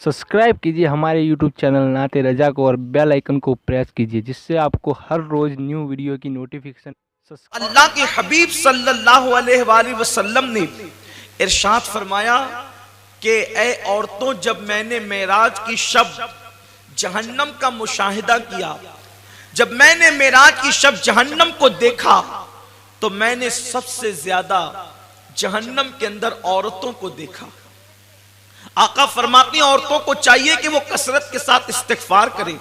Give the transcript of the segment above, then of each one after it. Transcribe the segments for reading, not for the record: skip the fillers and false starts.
Subscribe कीजिए हमारे YouTube channel नाते रजा को और बेल आइकन को प्रेस कीजिए, जिससे आपको हर रोज न्यू वीडियो की नोटिफिकेशन। अल्लाह के हबीब सल्लल्लाहु अलैहि वसल्लम ने इरशाद फरमाया कि ए औरतों, जब मैंने मेराज की शब जहन्नम का मुशाहिदा किया, जब मैंने मेराज की शब जहन्नम को देखा, तो मैंने सबसे ज्यादा जहन्नम के अंदर औरतों को देखा। आका फरमाती हैं औरतों को चाहिए कि वो कसरत के साथ इस्तिगफार करे,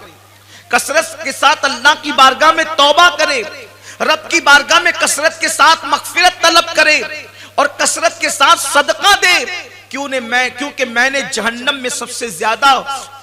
कसरत के साथ अल्लाह की बारगाह में तौबा करे, रब की बारगाह में कसरत के साथ मगफिरत तलब करे और कसरत के साथ सदका दे। क्योंकि मैंने जहन्नम में सबसे ज्यादा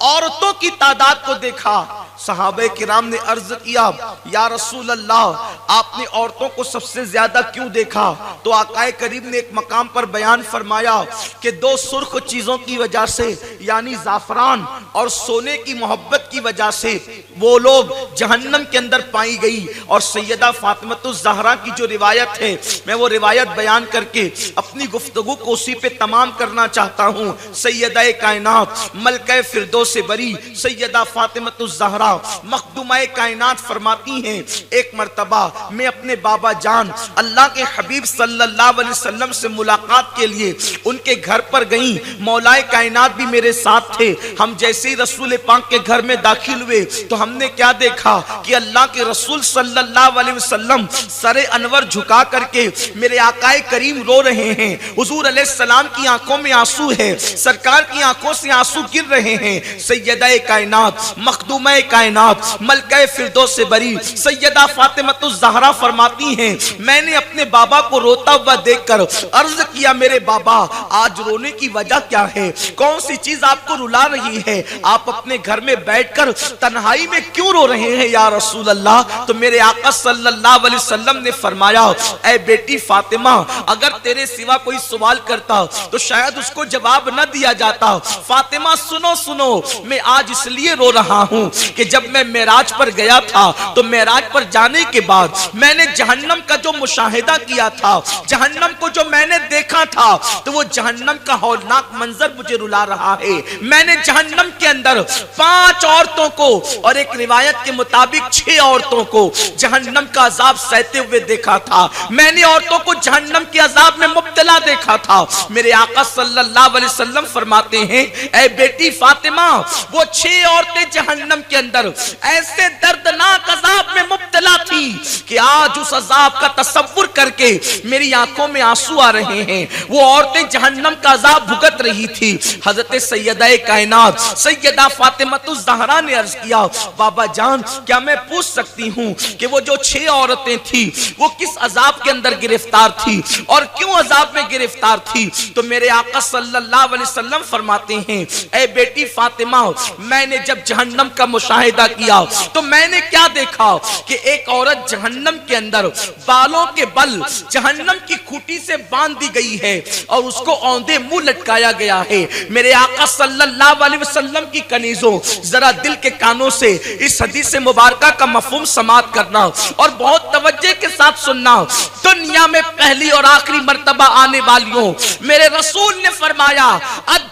औरतों की तादाद को देखा। सहाबे किराम ने अर्ज किया, या रसूल अल्लाह, आपने औरतों को सबसे ज्यादा क्यों देखा? तो आकाए करीम ने एक मकाम पर बयान फरमाया कि दो सुर्ख चीजों की वजह से, यानी जाफरान और सोने की मोहब्बत की वजह से वो लोग जहन्नम के अंदर पाई गई। और सैयदा फातिमतुज़ ज़हरा की जो रिवायत है, मैं वो रिवायत बयान करके अपनी गुफ्तगू को उसी पे तमाम करना चाहता हूँ। सैयदा कायनात मलका फिरदौस बरी सैयदा फातिमतुज़ ज़हरा मखदूमाए कायनात फरमाती हैं, एक मर्तबा मैं अपने बाबा जान अल्लाह के हबीब सल्लल्लाहु अलैहि वसल्लम से मुलाकात के लिए उनके घर पर गई। मौलाए कायनात भी मेरे साथ थे। हम जैसे ही रसूल पाक के घर में दाखिल हुए तो हमने क्या देखा कि अल्लाह के रसूल सल्लल्लाहु अलैहि वसल्लम सरे अनवर झुका करके मेरे आकाए करीम रो रहे हैं। हुजूर अलैहिस्सलाम की आंखों में आंसू है, सरकार की आंखों से आंसू गिर रहे हैं। सैयदा कायनात मखदूमा कायनात मलका फिरदौस बरी सैयदा फातिमतुज़ ज़हरा फरमाती हैं, मैंने अपने बाबा को रोता हुआ देखकर अर्ज किया, मेरे बाबा आज रोने की वजह क्या है? कौन सी चीज आपको रुला रही है? आप अपने घर में बैठकर तन्हाई में क्यों रो रहे हैं या रसूल अल्लाह? तो मेरे आका सल्लल्लाहु अलैहि वसल्लम ने फरमाया, ऐ बेटी फातिमा, अगर तेरे सिवा कोई सवाल करता तो शायद उसको जवाब न दिया जाता। फातिमा सुनो सुनो, मैं आज इसलिए रो रहा हूं कि जब मैं मेराज पर गया था तो मेराज पर जाने के बाद मैंने जहन्नम का जो मुशाहिदा किया था, जहन्नम को जो मैंने देखा था, तो वो जहन्नम का हौलनाक मंजर मुझे रुला रहा है। मैंने जहन्नम के अंदर 5 औरतों को और एक रिवायत के मुताबिक 6 औरतों को जहन्नम का अजाब सहते हुए देखा था। मैंने औरतों को जहन्नम के अजाब में मुब्तला देखा था। मेरे आका सल्लल्लाहु अलैहि वसल्लम फरमाते हैं, ऐ बेटी फातिमा, वो 6 औरतें जहन्नम के अंदर ऐसे दर्दनाक अजाब में मुब्तला थी कि आज उस अजाब का तसव्वुर करके मेरी आंखों में आंसू आ रहे हैं। वो औरतें जहन्नम का अजाब भुगत रही थी। हजरत सैयदा कायनात सैयदा फातिमतुज़ ज़हरा ने अर्ज किया, बाबा जान, क्या मैं पूछ सकती हूँ कि वो जो 6 औरतें थी वो किस अजाब के अंदर गिरफ्तार थी और क्यों अजाब में गिरफ्तार थी? तो मेरे आका सल्लल्लाहु अलैहि वसल्लम फरमाते हैं, ऐ बेटी फातिमा, मैंने जब जहन्नम का मुशाहिदा किया तो मैंने क्या देखा कि एक औरत जहन्नम के अंदर बालों के बल जहन्नम की खूंटी से बांध दी गई है और उसको औंधे मुंह लटकाया गया है। मेरे आका सल्लल्लाहु अलैहि वसल्लम की कनीजों, जरा दिल के कानों से इस हदीस मुबारका का मफहूम समात करना और बहुत तवज्जो के साथ सुनना। दुनिया में पहली और आखिरी मर्तबा आने वालियों, मेरे रसूल ने फरमाया,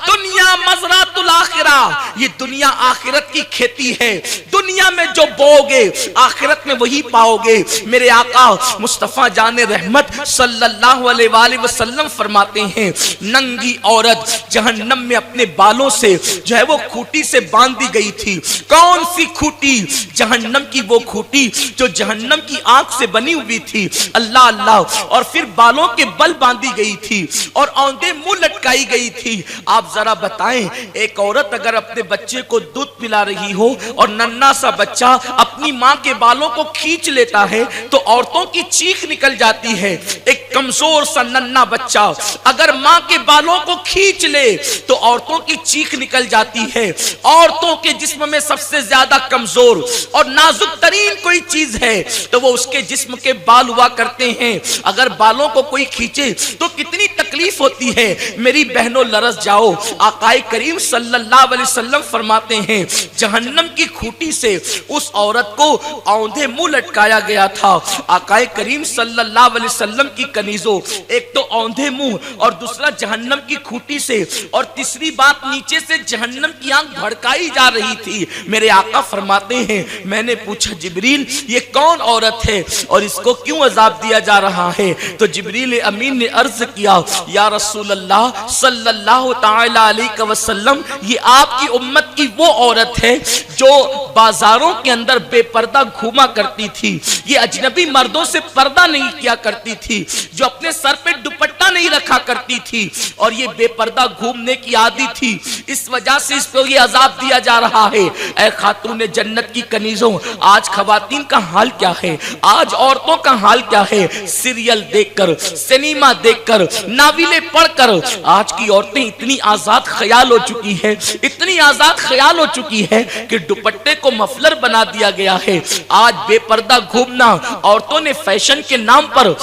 दुनिया मज़रातुल आखिरा, ये दुनिया आखिरत की खेती है। दुनिया में जो बोओगे आखिरत में वही पाओगे। मेरे आका मुस्तफा जाने रहमत सल्लल्लाहु अलैहि वसल्लम फरमाते हैं, नंगी औरत जहन्नम में अपने बालों से जो है वो खूंटी से बांध दी गई थी। कौन सी खूंटी? जहन्नम की वो खूंटी जो जहन्नम की आंख से बनी हुई थी। अल्लाह अल्लाह। और फिर बालों के बल बांधी गई थी और औंधे मुंह लटकाई गई थी। आप जरा बताएं, एक औरत अगर अपने बच्चे को दूध पिला रही हो और नन्ना सा बच्चा अपनी माँ के बालों को खींच लेता है तो औरतों की चीख निकल जाती है। एक कमजोर सा नन्ना बच्चा अगर माँ के बालों को खींच ले तो औरतों की चीख निकल जाती है। औरतों के जिस्म में सबसे ज्यादा कमजोर और नाजुक तरीन कोई चीज है तो वो उसके जिस्म के बाल हुआ करते हैं। अगर बालों को कोई खींचे तो कितनी तकलीफ होती है। मेरी बहनों, लरस जाओ। आकाए करीम सल्लल्लाहु अलैहि वसल्लम वसल्लम फरमाते हैं जहन्नम की खूंटी से उस औरत को औंधे मुंह लटकाया गया था। आकाए करीम सल्लल्लाहु अलैहि वसल्लम की कनीजों, एक तो औंधे मुंह और दूसरा जहन्नम की खूंटी से, और तीसरी बात नीचे से जहन्नम की आंख भड़काई जा रही थी। मेरे आका फरमाते हैं मैंने पूछा जिब्रील ये कौन औरत है और इसको क्यों अजाब दिया जा रहा है? तो जिब्रील अमीन ने अर्ज किया या रसूल अल्लाह सल्लल्लाहु ताला अलैहि वसल्लम, ये आपकी उम्मत की वो औरत है जो बाजारों के अंदर बेपर्दा घूमा करती थी, ये अजनबी मर्दों से पर्दा नहीं किया करती थी, जो अपने सर पे दुपट्टा नहीं रखा करती थी और ये बेपर्दा घूमने की आदी थी, इस वजह से इस पे ये अजाब दिया जा रहा है। ऐ खातून जन्नत की कनीजों, आज खवातीन का हाल क्या है, आज औरतों का हाल क्या है? सीरियल देखकर, सिनेमा देखकर, नाविले पढ़कर आज की औरतें इतनी आजाद ख्याल हो चुकी है, इतनी आजाद ख्याल हो चुकी है कि दुपट्टे को मफलर बना दिया गया है। आज बेपर्दा घूमना औरतों ने फैशन के नाम पर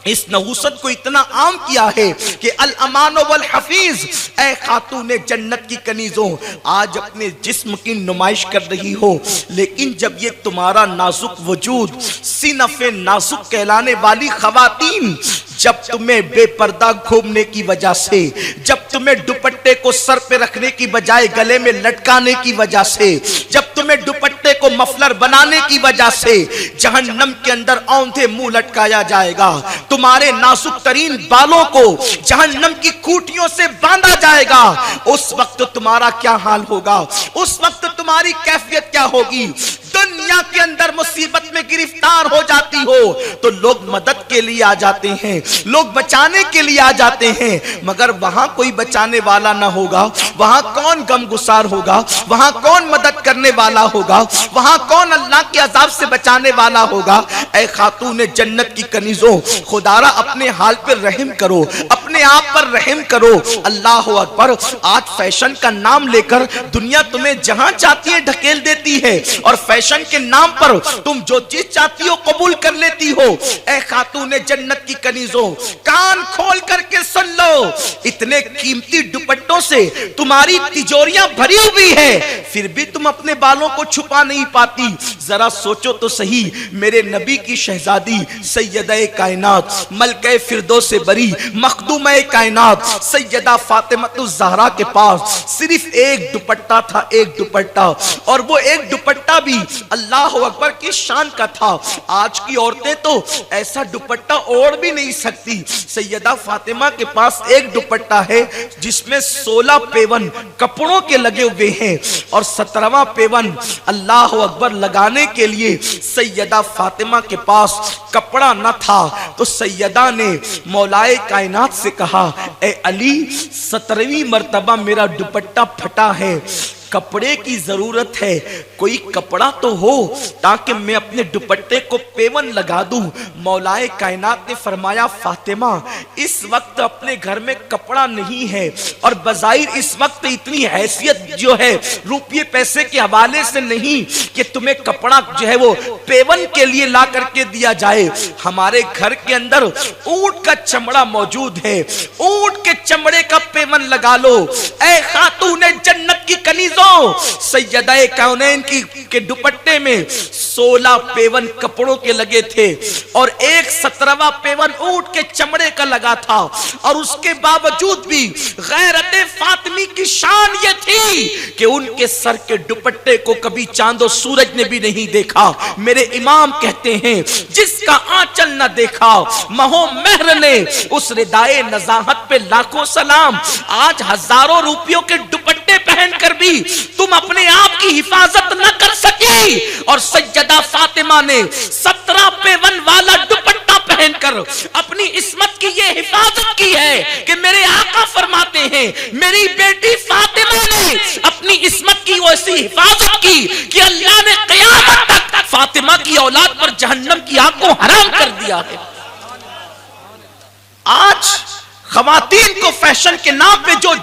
इस नहुसत को इतना आम किया है कि अल अमानो वल हफीज। ऐ खातून जन्नत की कनीजों, आज अपने जिस्म की नुमाइश कर रही हो, लेकिन जब ये तुम्हारा नाजुक वजूद सीनफे नाजुक कहलाने वाली खवातीन, जब तुम्हें बेपर्दा घूमने की वजह से, जब तुम्हें दुपट्टे को सर पे रखने की बजाय गले में लटकाने की वजह से, जब तुम्हें दुपट्टे को मफलर बनाने की वजह से जहन्नम के अंदर औंधे मुंह लटकाया जाएगा, तुम्हारे नाजुक तरीन बालों को जहन्नम की खूंटियों से बांधा जाएगा, उस वक्त तुम्हारा क्या हाल होगा? उस वक्त तुम्हारी कैफियत क्या होगी? दुनिया के अंदर मुसीबत में गिरफ्तार हो जाती हो तो लोग मदद के लिए आ जाते हैं, लोग बचाने के लिए आ जाते हैं, मगर वहां कोई बचाने वाला ना होगा, वहां कौन गमगुसार होगा, वहां कौन मदद करने वाला होगा, वहां कौन अल्लाह के अजाब से बचाने वाला होगा? ऐ खातून जन्नत की कनीजों, खुदारा अपने हाल पर रहम करो, अपने आप पर रहम करो। अल्लाह अकबर। आज फैशन का नाम लेकर दुनिया तुम्हें जहां चाहती है ढकेल देती है और फैशन के नाम पर तुम जो चीज चाहती हो कबूल कर लेती हो। ऐ खातून जन्नत की कनीजों, कान खोल करके सुन लो, इतने कीमती दुपट्टों से तुम्हारी तिजोरियां भरी हुई है, फिर भी तुम अपने बालों को छुपा नहीं पाती। जरा सोचो तो सही, मेरे नबी की शहजादी सैयदा कायनात मलके फिरदौस बरी मखदूमा कायनात सैयदा फातिमातुज़ ज़हरा के पास सिर्फ एक दुपट्टा था, एक दुपट्टा, और वो एक दुपट्टा भी अल्लाह अकबर की शान का था। आज की औरतें तो ऐसा दुपट्टा ओढ़ भी नहीं सकती। सैयदा फातिमा के पास एक दुपट्टा है जिसमें 16 पेवन कपड़ों के लगे हुए हैं और 17वां पेवन अल्लाह अकबर लगाने के लिए सैयदा फातिमा के पास कपड़ा न था, तो सैयदा ने मौलाए कायनात से कहा, ए अली 17वीं मर्तबा मेरा दुपट्टा फटा है, कपड़े की जरूरत है, कोई कपड़ा तो हो ताकि मैं अपने दुपट्टे को पेवन लगा दूं। मौलाए कायनात ने फरमाया, फातिमा इस वक्त अपने घर में कपड़ा नहीं है और बजाहिर इस वक्त इतनी हैसियत जो है रुपये पैसे के हवाले से नहीं कि तुम्हें कपड़ा जो है वो पेवन के लिए ला करके दिया जाए। हमारे घर के अंदर ऊंट का चमड़ा मौजूद है, ऊंट के चमड़े का पेवन लगा लो। ऐ खातून जन्नत की कनीजों, सैयदा कौनैन के दुपट्टे में 16 पेवन कपड़ों के लगे थे और एक 17वां पेवन ऊंट के चमड़े का लगा था, और उसके बावजूद भी गैरत फातिमी की शान ये थी कि उनके सर के दुपट्टे को कभी चांदो सूरज ने भी नहीं देखा। मेरे इमाम कहते हैं, जिसका आंचल न देखा महो महर ने, उस रिदाए नजाहत पे लाखों सलाम। आज हजारों रुपयों के दुपट्टे पहनकर भी तुम अपने आप की हिफाजत न कर सकी, और सैयदा फातिमा ने 17 पेवन वाला दुपट्टा पहनकर अपनी इस्मत की ये हिफाजत की है कि मेरे आका फरमाते हैं, मेरी बेटी फातिमा ने अपनी इस्मत की वैसी हिफाजत की कि अल्लाह ने क़यामत तक फातिमा की औलाद पर जहन्नम की आग को हराम कर दिया है। आज खवातीन को फैशन के नाम पे जो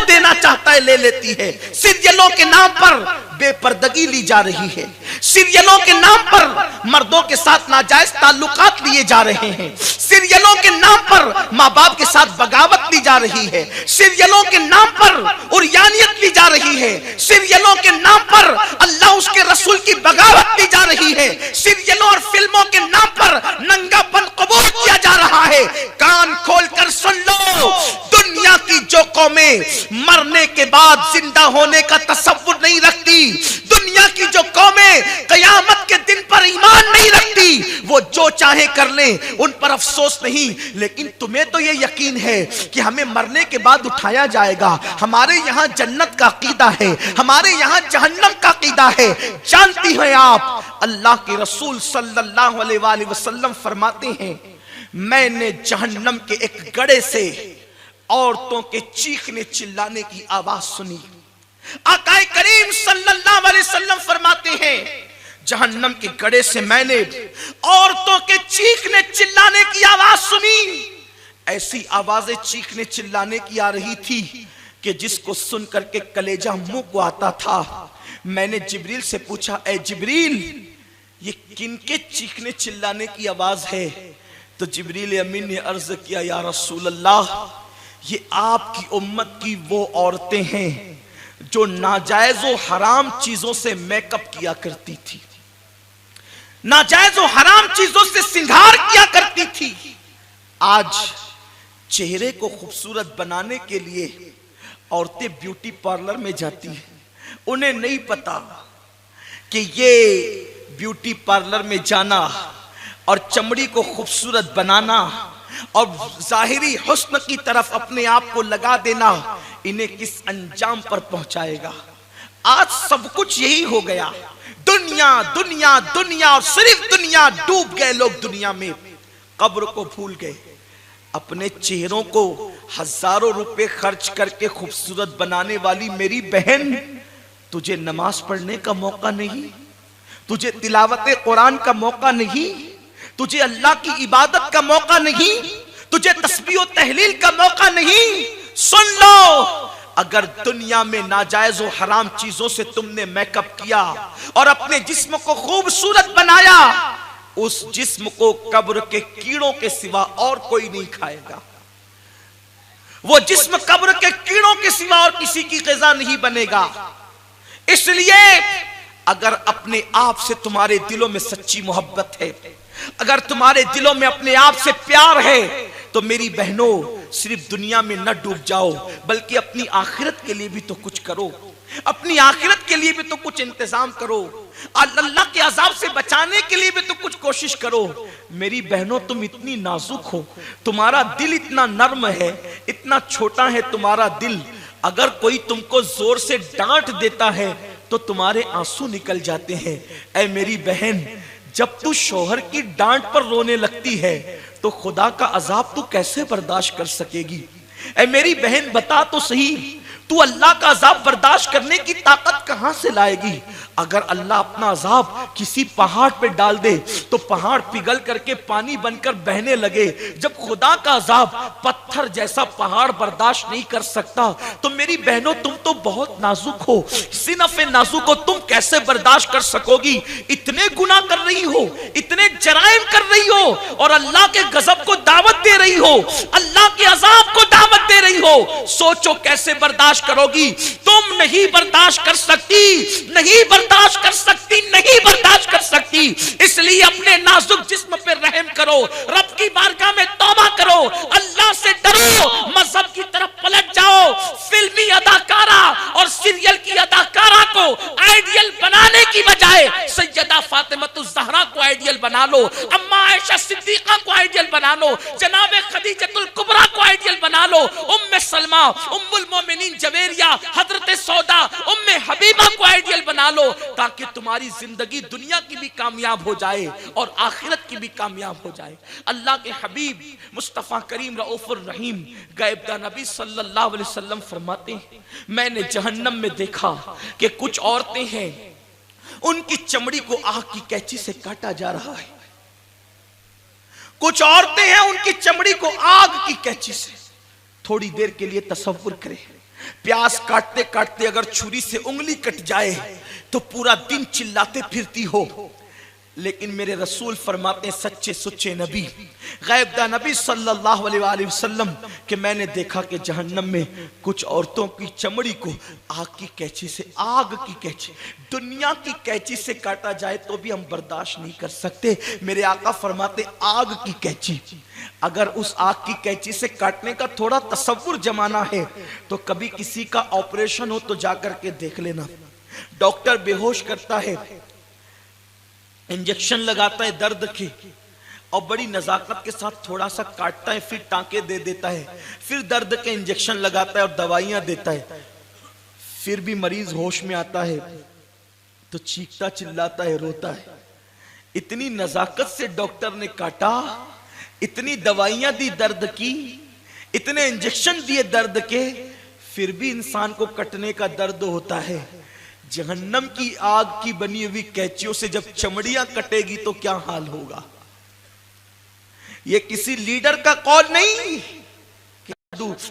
देना चाहता है ले लेती है। सीरियलों के नाम पर बेपर्दगी ली जा रही है, सीरियलों के नाम पर मर्दों के साथ नाजायज ताल्लुकात लिए जा रहे हैं, सीरियलों के नाम पर माँ बाप के साथ बगावत ली जा रही है, सीरियलों के नाम पर उर्यानियत ली जा रही है, सीरियलों के नाम पर अल्लाह उसके रसूल की बगावत की जा रही है, सीरियलों और फिल्मों के नाम पर नंगापन कबूल किया जा रहा है। कान खोलकर सुन लो, दुनिया की जो कौमें मरने के बाद जिंदा होने का तसव्वुर नहीं रखती, दुनिया की जो कौमें कयामत के दिन पर ईमान नहीं रखती, वो जो चाहे कर लें, उन पर अफसोस नहीं। लेकिन तुम्हें तो ये यकीन है कि हमें मरने के बाद उठाया जाएगा। हमारे यहाँ जन्नत का अकीदा है, हमारे यहाँ जहन्नम का अकीदा है। जानती हैं आप, अल्लाह के रसूल सल्लल्लाहु अलैहि वसल्लम फरमाते हैं, मैंने जहन्नम के एक गड़े से औरतों के चीखने चिल्लाने की आवाज सुनी। आकाए करीम सल्लल्लाहु अलैहि वसल्लम फरमाते हैं, जहन्नम के गड़े से मैंने औरतों के चीखने चिल्लाने की आवाज सुनी। ऐसी आवाजें चीखने चिल्लाने की आ रही थी कि जिसको सुन करके कलेजा मुंह को आता था। मैंने जिब्रील से पूछा, ए जिब्रील, ये किनके चीखने चिल्लाने की आवाज है? तो जिब्रील अमीन ने अर्ज किया, या रसूल अल्लाह, ये आपकी उम्मत की वो औरतें हैं जो नाजायज और हराम चीजों से मेकअप किया करती थी, नाजायज और हराम चीजों से सिंगार किया करती थी। आज चेहरे को खूबसूरत बनाने के लिए औरतें ब्यूटी पार्लर में जाती हैं। उन्हें नहीं पता कि ये ब्यूटी पार्लर में जाना और चमड़ी को खूबसूरत बनाना और जाहिरी हुस्न की तरफ अपने आप को लगा देना इन्हें किस अंजाम पर पहुंचाएगा। आज सब कुछ यही हो गया, दुनिया दुनिया दुनिया और सिर्फ दुनिया। डूब गए लोग दुनिया में, कब्र को भूल गए। अपने चेहरों को हजारों रुपए खर्च करके खूबसूरत बनाने वाली मेरी बहन, तुझे नमाज पढ़ने का मौका नहीं, तुझे तिलावत कुरान का मौका नहीं, तुझे अल्लाह की इबादत का मौका नहीं, तुझे तस्बीह और तहलील का मौका नहीं। सुन लो, अगर दुनिया में नाजायज और हराम चीजों से तुमने मेकअप किया और अपने जिस्म को खूबसूरत बनाया, उस जिस्म को कब्र के कीड़ों के सिवा और कोई नहीं खाएगा। वो जिस्म कब्र के कीड़ों के सिवा और किसी की ग़िज़ा नहीं बनेगा। इसलिए अगर अपने आप से तुम्हारे दिलों में सच्ची मोहब्बत है, अगर तुम्हारे दिलों में अपने आप से प्यार है, तो मेरी बहनों, सिर्फ दुनिया में न डूब जाओ, बल्कि अपनी आखिरत के लिए भी तो कुछ करो, अपनी आखिरत के लिए भी तो कुछ इंतजाम करो, अल्लाह के अजाब से बचाने के लिए भी तो कुछ कोशिश करो। मेरी बहनों, तुम इतनी नाजुक हो, तुम्हारा दिल इतना नर्म है, इतना छोटा है तुम्हारा दिल। अगर कोई तुमको जोर से डांट देता है तो तुम्हारे आंसू निकल जाते हैं। ऐ मेरी बहन, जब तू शौहर की डांट पर रोने लगती है तो खुदा का अजाब तू कैसे बर्दाश्त कर सकेगी? ऐ मेरी बहन, बता तो सही, तू अल्लाह का अजाब बर्दाश्त करने की ताकत कहां से लाएगी? अगर अल्लाह अपना अजाब किसी पहाड़ पे डाल दे तो पहाड़ पिघल करके पानी बनकर बहने लगे। जब खुदा का अजाब पत्थर जैसा पहाड़ बर्दाश्त नहीं कर सकता, तो मेरी बहनों, तुम तो बहुत नाजुक हो, सिनफ़े नाजुक हो, तुम कैसे बर्दाश्त कर सकोगी? इतने गुनाह कर रही हो, इतने जराइम कर रही हो और अल्लाह के गजब को दावत दे रही हो, अल्लाह के अजाब को दावत दे रही हो। सोचो कैसे बर्दाश्त करोगी? तुम नहीं बर्दाश्त कर सकती, नहीं बर्दाश्त कर सकती, नहीं बर्दाश्त कर सकती। इसलिए अपने नाजुक जिस्म पे रहम करो, रब की बारगाह में तौबा करो, अल्लाह से डरो, मजहब की तरफ पलट जाओ। फिल्मी अदाकारा और सीरियल की अदाकारा को आइडियल बनाने की बजाय सैयदा फातिमतुज़ ज़हरा को आइडियल बना लो, अम्मा आयशा सिद्दीक़ा को आइडियल बना लो, जनाब खदीजतुल कुबरा को आइडियल बना लो, उम्मे सलमा, उम्मुल मोमिनीन जवेरिया, हजरत सौदा, उम्मे हबीबा को आइडियल बना लो, ताकि तुम्हारी जिंदगी दुनिया की भी कामयाब हो जाए और आखिरत की भी कामयाब हो जाए। अल्लाह के हबीब मुस्तफ़ा करीम रऊफ़ुर रहीम गायबदा नबी सल्लल्लाहु अलैहि वसल्लम फरमाते हैं, मैंने जहन्नम में देखा कि कुछ औरतें हैं, उनकी चमड़ी को आग की कैंची से काटा जा रहा है। कुछ औरतें हैं, उनकी चमड़ी को आग की कैंची से, थोड़ी देर के लिए तसव्वुर करें, प्याज काटते काटते अगर छुरी से उंगली कट जाए तो पूरा दिन चिल्लाते फिरती हो। लेकिन मेरे रसूल फरमाते हैं, सच्चे सुच्चे नबी, गैब दा नबी सल्लल्लाहु अलैहि वसल्लम, कि मैंने देखा कि जहन्नम में कुछ औरतों की चमड़ी को आग की कैंची से, आग की कैंची, दुनिया की कैंची से काटा जाए तो भी हम बर्दाश्त नहीं कर सकते। मेरे आका फरमाते आग की कैंची, अगर उस आग की कैंची से काटने का थोड़ा तसव्वुर जमाना है तो कभी किसी का ऑपरेशन हो तो जाकर के देख लेना। डॉक्टर बेहोश करता है, इंजेक्शन लगाता है दर्द की, और बड़ी नजाकत के साथ थोड़ा सा काटता है, फिर टांके दे देता है, फिर दर्द के इंजेक्शन लगाता है और दवाइयां देता है। फिर भी मरीज होश में आता है तो चीखता चिल्लाता है, रोता है। इतनी नजाकत से डॉक्टर ने काटा, इतनी दवाइयां दी दर्द की, इतने इंजेक्शन दिए दर्द के, फिर भी इंसान को कटने का दर्द होता है। जहन्नम की आग की बनी हुई कैंचियों से जब चमड़ियां कटेगी तो क्या हाल होगा। ये किसी लीडर का कौल नहीं,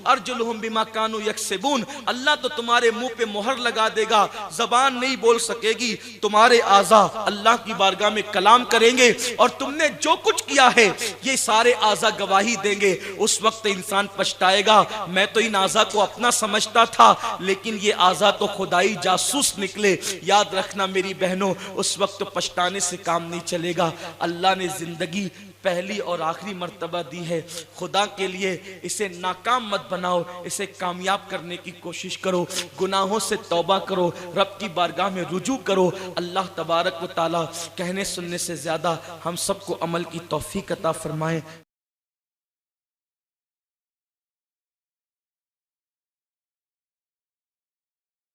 अर्जुलहुम बिमा कानू यक्सिबून, अल्लाह तो तुम्हारे मुंह पे मोहर लगा देगा, जबान नहीं बोल सकेगी, तुम्हारे आज़ा अल्लाह की बारगाह में कलाम करेंगे और तुमने जो कुछ किया है ये सारे आज़ा गवाही देंगे। उस वक्त इंसान पछताएगा, मैं तो इन आज़ा को अपना समझता था लेकिन ये आज़ा तो खुदाई जासूस निकले। याद रखना मेरी बहनों, उस वक्त पछताने से काम नहीं चलेगा। अल्लाह ने जिंदगी पहली और आखिरी मर्तबा दी है, खुदा के लिए इसे नाकाम मत बनाओ, इसे कामयाब करने की कोशिश करो, गुनाहों से तौबा करो, रब की बारगाह में रुजू करो। अल्लाह तबारक व ताला कहने सुनने से ज्यादा हम सबको अमल की तौफीक अता फरमाए।